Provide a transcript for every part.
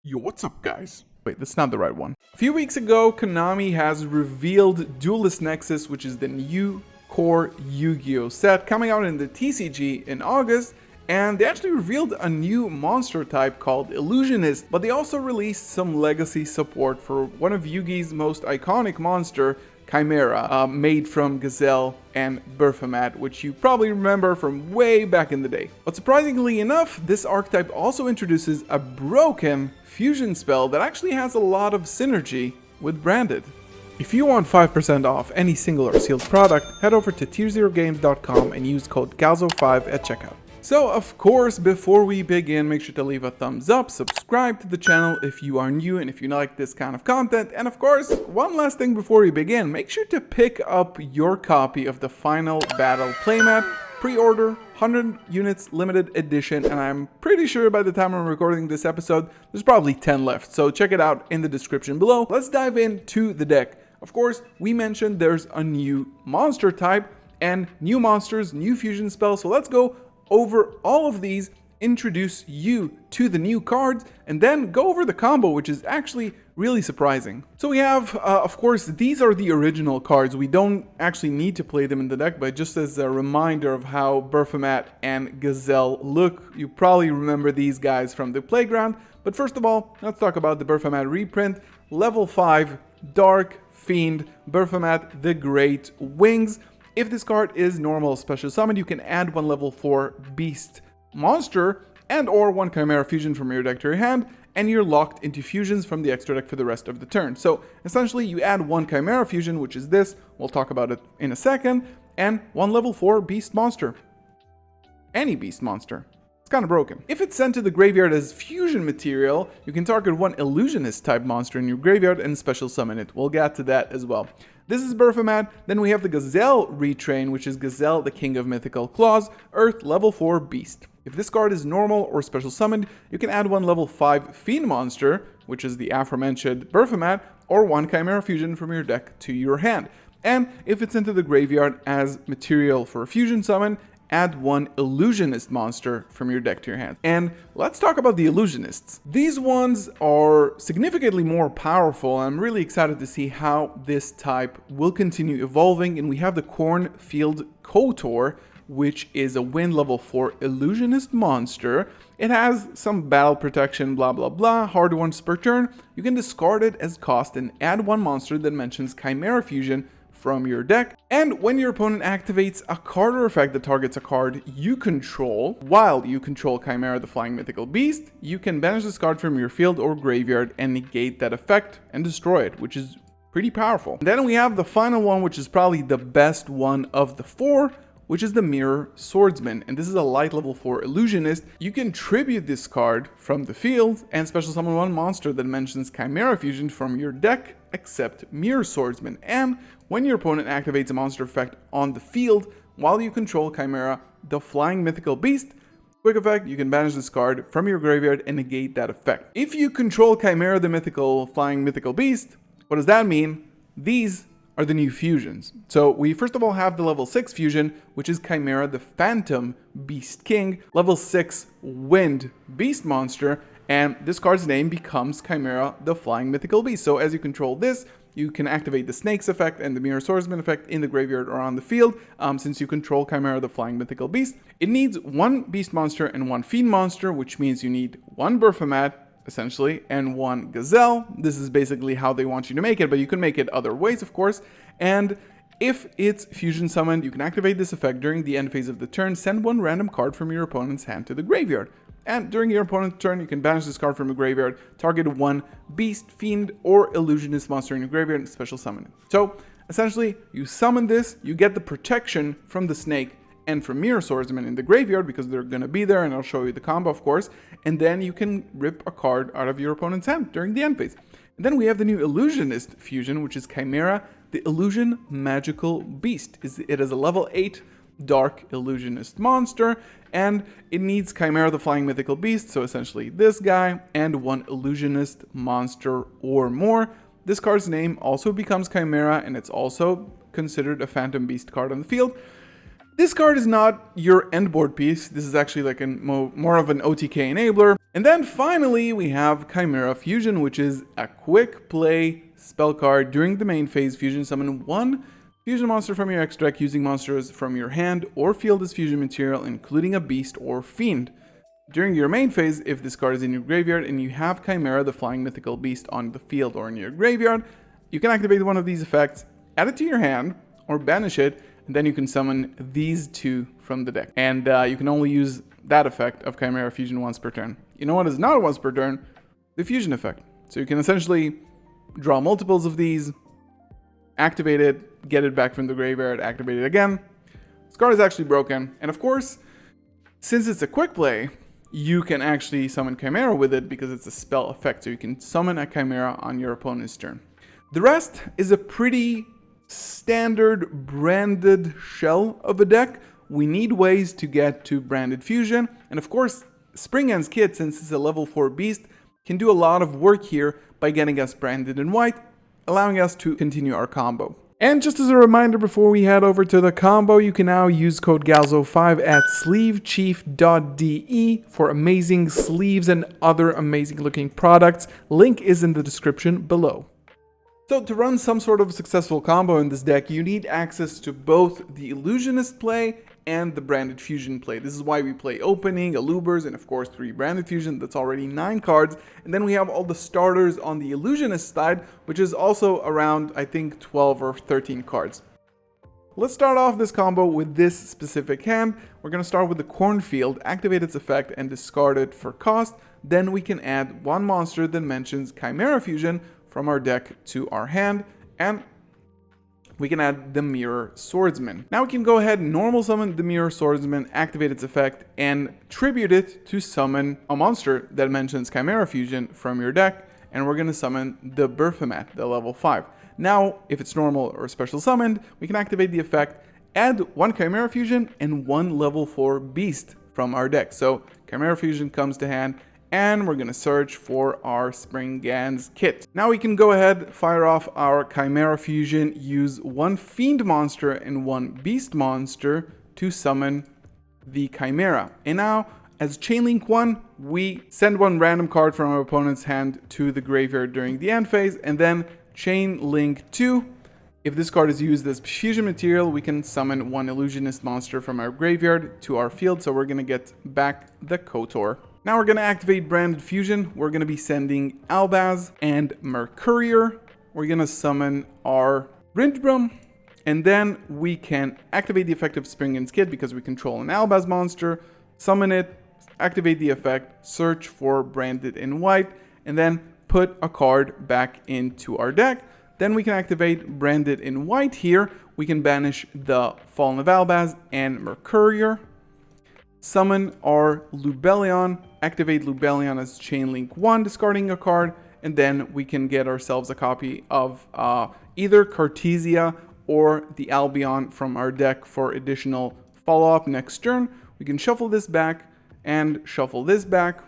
Yo, what's up, guys? Wait, that's not the right one. A few weeks ago, Konami has revealed Duelist Nexus, which is the new core Yu-Gi-Oh set coming out in the TCG in August, and they actually revealed a new monster type called Illusionist, but they also released some legacy support for one of Yu-Gi's most iconic monster, Chimera, made from Gazelle and Berfamat, which you probably remember from way back in the day. But surprisingly enough, this archetype also introduces a broken fusion spell that actually has a lot of synergy with Branded. If you want 5% off any single or sealed product, head over to tier0games.com and use code GALZO5 at checkout. So of course, before we begin, make sure to leave a thumbs up, subscribe to the channel if you are new and if you like this kind of content, and of course, one last thing before we begin, make sure to pick up your copy of the Final Battle playmat, pre-order, 100 units limited edition, and I'm pretty sure by the time I'm recording this episode, there's probably 10 left, so check it out in the description below. Let's dive into the deck. Of course, we mentioned there's a new monster type, and new monsters, new fusion spells, so let's go over all of these, introduce you to the new cards, and then go over the combo, which is actually really surprising. So we have, of course, these are the original cards. We don't actually need to play them in the deck, but just as a reminder of how Berfamat and Gazelle look, you probably remember these guys from the playground. But first of all, let's talk about the Berfamat reprint. Level 5, Dark Fiend, Berfamat the Great Wings. If this card is normal special summon, you can add one level 4 beast monster and or one Chimera fusion from your deck to your hand, and you're locked into fusions from the extra deck for the rest of the turn. So essentially you add one Chimera fusion, which is this, we'll talk about it in a second, and one level 4 beast monster. Any beast monster. It's kind of broken. If it's sent to the graveyard as fusion material, you can target one illusionist type monster in your graveyard and special summon it. We'll get to that as well. This is Berfamat. Then we have the Gazelle retrain, which is Gazelle, the King of Mythical Claws, Earth, level 4 beast. If this card is normal or special summoned, you can add one level 5 Fiend monster, which is the aforementioned Berfamat, or one Chimera fusion from your deck to your hand. And if it's into the graveyard as material for a fusion summon, add one illusionist monster from your deck to your hand. And let's talk about the illusionists. These ones are significantly more powerful. I'm really excited to see how this type will continue evolving. And we have the Cornfield Kotor, which is a wind level 4 illusionist monster. It has some battle protection, blah blah blah, hard ones per turn. You can discard it as cost and add one monster that mentions Chimera fusion from your deck, and when your opponent activates a card or effect that targets a card you control, while you control Chimera the Flying Mythical Beast, you can banish this card from your field or graveyard and negate that effect and destroy it, which is pretty powerful. And then we have the final one, which is probably the best one of the four, which is the Mirror Swordsman, and this is a light level 4 illusionist. You can tribute this card from the field and special summon one monster that mentions Chimera fusion from your deck, except Mirror Swordsman. And when your opponent activates a monster effect on the field while you control Chimera, the Flying Mythical Beast, quick effect, you can banish this card from your graveyard and negate that effect. If you control Chimera the Flying Mythical Beast, what does that mean? These are the new fusions. So we first of all have the level 6 fusion, which is Chimera the Phantom Beast King, level 6 Wind Beast monster, and this card's name becomes Chimera the Flying Mythical Beast. So as you control this, you can activate the Snakes effect and the Mirror Swordsman effect in the graveyard or on the field, since you control Chimera the Flying Mythical Beast. It needs one Beast monster and one Fiend monster, which means you need one Berfamat, essentially, and one Gazelle. This is basically how they want you to make it, but you can make it other ways, of course. And if it's fusion summoned, you can activate this effect during the end phase of the turn, send one random card from your opponent's hand to the graveyard. And during your opponent's turn, you can banish this card from the graveyard, target one Beast, Fiend, or Illusionist monster in your graveyard, and special summon it. So, essentially, you summon this, you get the protection from the Snake and from Mirror Swordsman in the graveyard, because they're going to be there, and I'll show you the combo, of course, and then you can rip a card out of your opponent's hand during the end phase. And then we have the new Illusionist fusion, which is Chimera, the Illusion Magical Beast. It is a level 8 Dark Illusionist monster, and it needs Chimera the Flying Mythical Beast, so essentially this guy, and one Illusionist monster or more. This card's name also becomes Chimera, and it's also considered a Phantom Beast card on the field. This card is not your endboard piece. This is actually like more of an OTK enabler. And then finally, we have Chimera Fusion, which is a quick play spell card. During the main phase, fusion summon one fusion monster from your extra deck using monsters from your hand or field as fusion material, including a beast or fiend. During your main phase, if this card is in your graveyard and you have Chimera, the flying mythical beast, on the field or in your graveyard, you can activate one of these effects, add it to your hand, or banish it, and then you can summon these two from the deck. And you can only use that effect of Chimera Fusion once per turn. You know what is not once per turn? The fusion effect. So you can essentially draw multiples of these, activate it, get it back from the graveyard, activate it again. This card is actually broken. And of course, since it's a quick play, you can actually summon Chimera with it because it's a spell effect. So you can summon a Chimera on your opponent's turn. The rest is a pretty standard branded shell of a deck. We need ways to get to branded fusion. And of course, Springhand's Kit, since it's a level 4 beast, can do a lot of work here by getting us branded in white, allowing us to continue our combo. And just as a reminder before we head over to the combo, you can now use code GALZO5 at sleevechief.de for amazing sleeves and other amazing looking products. Link is in the description below. So to run some sort of successful combo in this deck, you need access to both the Illusionist play and the Branded Fusion play. This is why we play Opening, Alubers, and of course 3 Branded Fusion. That's already 9 cards. And then we have all the starters on the Illusionist side, which is also around, I think, 12 or 13 cards. Let's start off this combo with this specific hand. We're going to start with the Cornfield, activate its effect, and discard it for cost. Then we can add one monster that mentions Chimera Fusion from our deck to our hand, and we can add the Mirror Swordsman. Now we can go ahead and normal summon the Mirror Swordsman, activate its effect, and tribute it to summon a monster that mentions Chimera Fusion from your deck, and we're going to summon the Berthomet, the level 5. Now, if it's normal or special summoned, we can activate the effect, add one Chimera Fusion and one level 4 beast from our deck. So Chimera Fusion comes to hand, and we're going to search for our Springhand's Kit. Now we can go ahead, fire off our Chimera Fusion, use one Fiend monster and one Beast monster to summon the Chimera. And now, as Chainlink 1, we send one random card from our opponent's hand to the graveyard during the end phase, and then Chainlink 2. If this card is used as fusion material, we can summon one Illusionist monster from our graveyard to our field, so we're going to get back the KOTOR. Now we're going to activate Branded Fusion. We're going to be sending Albaz and Mercurier. We're going to summon our Rindbrum, and then we can activate the effect of Springhand's Kit because we control an Albaz monster, summon it, activate the effect, search for Branded in white, and then put a card back into our deck. Then we can activate Branded in white here. We can banish the Fallen of Albaz and Mercurier. Summon our Lubellion, activate Lubellion as Chainlink 1, discarding a card, and then we can get ourselves a copy of either Cartesia or the Albion from our deck for additional follow-up next turn. We can shuffle this back and shuffle this back,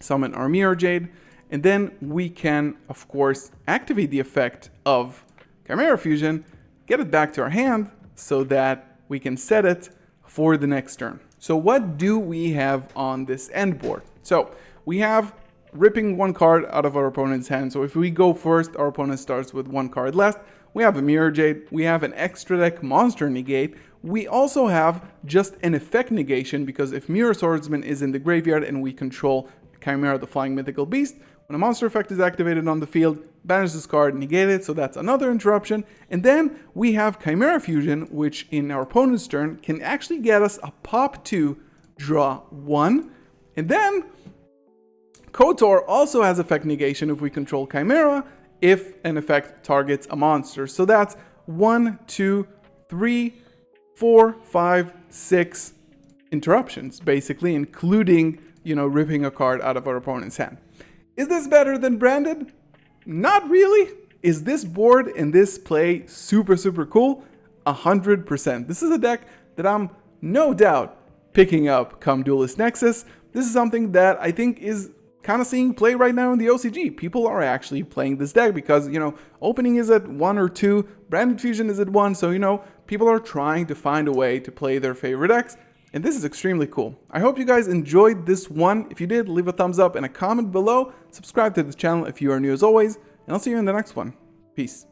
summon our Mirror Jade, and then we can, of course, activate the effect of Chimera Fusion, get it back to our hand so that we can set it for the next turn. So what do we have on this end board? So we have ripping one card out of our opponent's hand. So if we go first, our opponent starts with one card left. We have a Mirror Jade. We have an extra deck monster negate. We also have just an effect negation because if Mirror Swordsman is in the graveyard and we control Chimera, the flying mythical beast, when a monster effect is activated on the field, banish this card, negate it, so that's another interruption. And then we have Chimera Fusion, which in our opponent's turn can actually get us a pop 2, draw 1. And then KOTOR also has effect negation if we control Chimera, if an effect targets a monster. So that's 1, 2, 3, 4, 5, 6 interruptions, basically, including, ripping a card out of our opponent's hand. Is this better than Branded? Not really. Is this board and this play super, super cool? 100%. This is a deck that I'm no doubt picking up come Duelist Nexus. This is something that I think is kind of seeing play right now in the OCG. People are actually playing this deck because, Opening is at 1 or 2, Branded Fusion is at 1, so, people are trying to find a way to play their favorite decks, and this is extremely cool. I hope you guys enjoyed this one. If you did, leave a thumbs up and a comment below. Subscribe to the channel if you are new as always, and I'll see you in the next one. Peace.